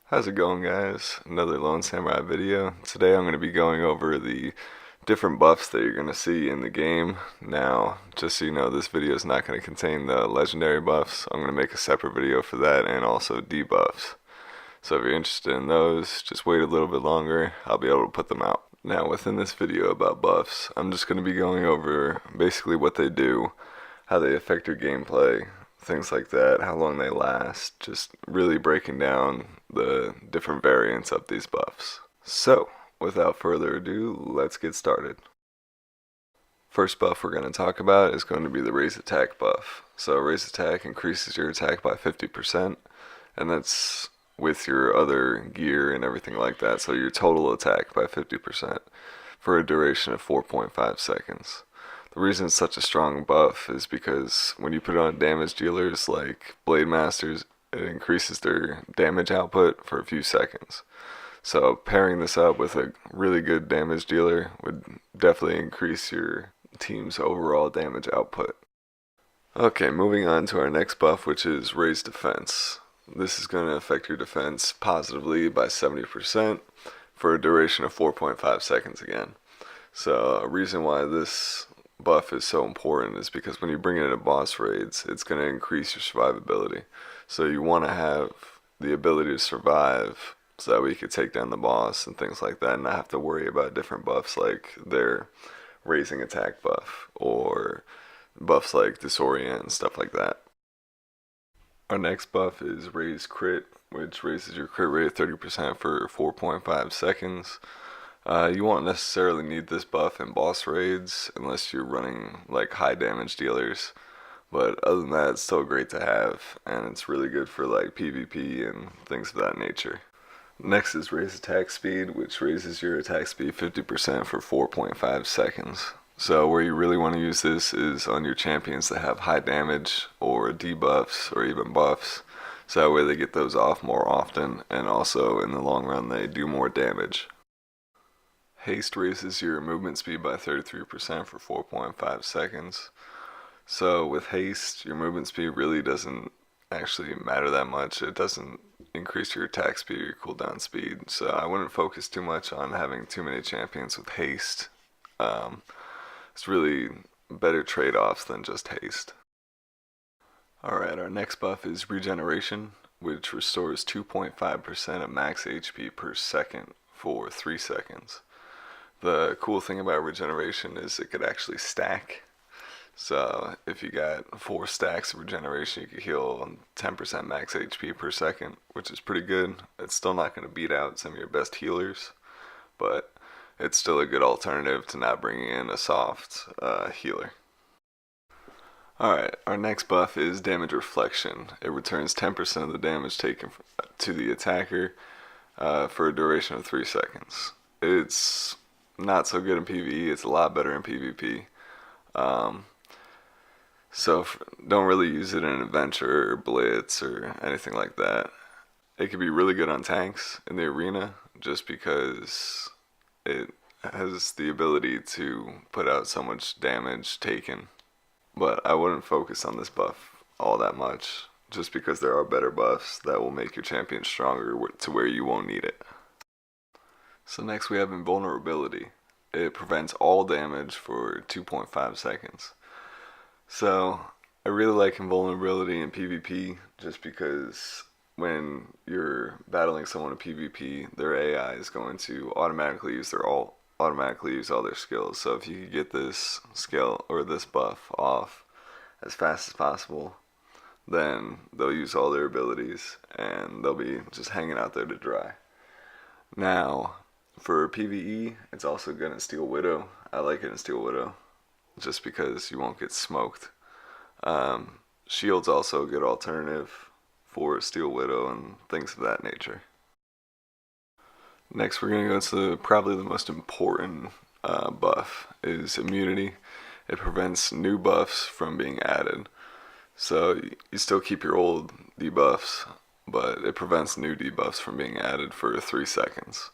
How's it going, guys? Another Lone Samurai video. Today I'm going to be going over the different buffs that you're going to see in the game. Now, just so you know, this video is not going to contain the legendary buffs. I'm going to make a separate video for that and also debuffs. So if you're interested in those, just wait a little bit longer. I'll be able to put them out. Now, within this video about buffs, I'm just going to be going over basically what they do, how they affect your gameplay, things like that, how long they last, just really breaking down the different variants of these buffs. So, without further ado, let's get started. First buff we're going to talk about is going to be the raise attack buff. So raise attack increases your attack by 50%, and that's with your other gear and everything like that, so your total attack by 50% for a duration of 4.5 seconds. The reason it's such a strong buff is because when you put it on damage dealers like Blade Masters, it increases their damage output for a few seconds. So pairing this up with a really good damage dealer would definitely increase your team's overall damage output. Okay, moving on to our next buff, which is Raise Defense. This is going to affect your defense positively by 70% for a duration of 4.5 seconds again. So a reason why this buff is so important is because when you bring it into boss raids, it's going to increase your survivability. So you want to have the ability to survive so that we could take down the boss and things like that and not have to worry about different buffs like their raising attack buff or buffs like disorient and stuff like that. Our next buff is Raise Crit, which raises your crit rate 30% for 4.5 seconds. You won't necessarily need this buff in boss raids unless you're running like high damage dealers, but other than that, it's still great to have, and it's really good for like PvP and things of that nature. Next is Raise Attack Speed, which raises your attack speed 50% for 4.5 seconds. So where you really want to use this is on your champions that have high damage or debuffs or even buffs, so that way they get those off more often, and also in the long run they do more damage. Haste raises your movement speed by 33% for 4.5 seconds. So with Haste, your movement speed really doesn't actually matter that much. It doesn't increase your attack speed or your cooldown speed. So I wouldn't focus too much on having too many champions with Haste. It's really better trade-offs than just Haste. Alright, our next buff is Regeneration, which restores 2.5% of max HP per second for 3 seconds. The cool thing about Regeneration is it could actually stack. So if you got 4 stacks of Regeneration, you could heal 10% max HP per second, which is pretty good. It's still not going to beat out some of your best healers, but it's still a good alternative to not bringing in a soft healer. Alright, our next buff is Damage Reflection. It returns 10% of the damage taken to the attacker for a duration of 3 seconds. It's not so good in PvE, it's a lot better in PvP. So don't really use it in Adventure or Blitz or anything like that. It could be really good on tanks in the arena just because it has the ability to put out so much damage taken. But I wouldn't focus on this buff all that much just because there are better buffs that will make your champion stronger to where you won't need it. So next we have Invulnerability. It prevents all damage for 2.5 seconds. So I really like Invulnerability in PvP just because when you're battling someone in PvP, their AI is going to automatically use all their skills. So if you could get this skill or this buff off as fast as possible, then they'll use all their abilities and they'll be just hanging out there to dry. Now, for PvE, it's also good in Steel Widow. I like it in Steel Widow just because you won't get smoked. Shield's also a good alternative for Steel Widow and things of that nature. Next we're going to go to probably the most important buff is Immunity. It prevents new buffs from being added. So you still keep your old debuffs, but it prevents new debuffs from being added for 3 seconds.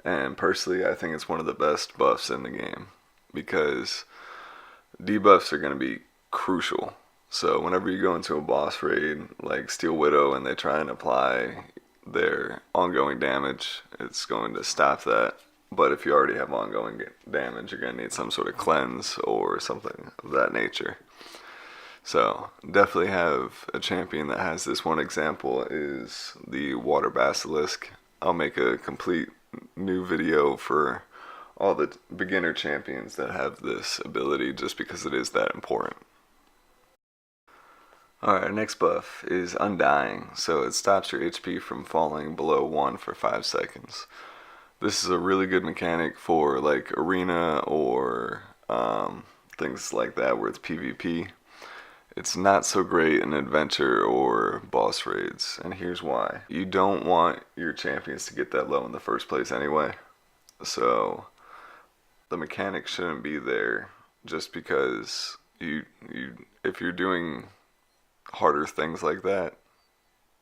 And personally, I think it's one of the best buffs in the game because debuffs are going to be crucial. So whenever you go into a boss raid like Steel Widow and they try and apply their ongoing damage. It's going to stop that. But if you already have ongoing damage, you're going to need some sort of cleanse or something of that nature. So definitely have a champion that has this. One example is the Water Basilisk. I'll make a complete new video for all the beginner champions that have this ability just because it is that important. Alright, our next buff is Undying, so it stops your HP from falling below 1 for 5 seconds. This is a really good mechanic for like arena or things like that where it's PvP. It's not so great in adventure or boss raids, and here's why. You don't want your champions to get that low in the first place anyway, so the mechanic shouldn't be there just because if you're doing harder things like that,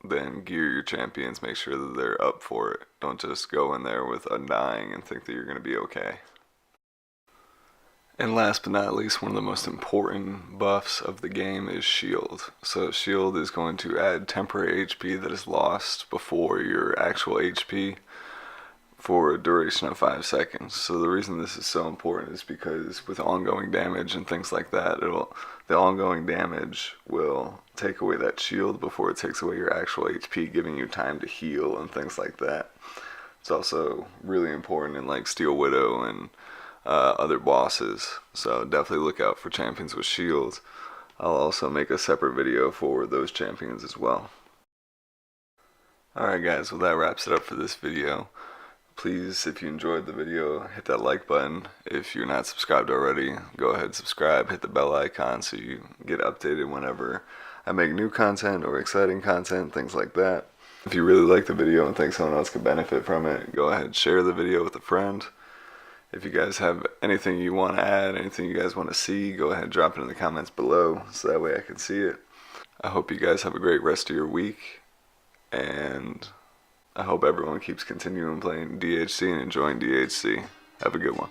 then gear your champions, make sure that they're up for it. Don't just go in there with Undying and think that you're going to be okay. And last but not least, one of the most important buffs of the game is Shield. So Shield is going to add temporary HP that is lost before your actual HP for a duration of 5 seconds. So the reason this is so important is because with ongoing damage and things like that, the ongoing damage will take away that shield before it takes away your actual HP, giving you time to heal and things like that. It's also really important in like Steel Widow and other bosses, so definitely look out for champions with shields. I'll also make a separate video for those champions as well. Alright guys, well that wraps it up for this video. Please, if you enjoyed the video, hit that like button. If you're not subscribed already, go ahead and subscribe, hit the bell icon so you get updated whenever I make new content or exciting content, things like that. If you really like the video and think someone else could benefit from it, go ahead and share the video with a friend. If you guys have anything you want to add, anything you guys want to see, go ahead and drop it in the comments below so that way I can see it. I hope you guys have a great rest of your week, and I hope everyone keeps continuing playing DHC and enjoying DHC. Have a good one.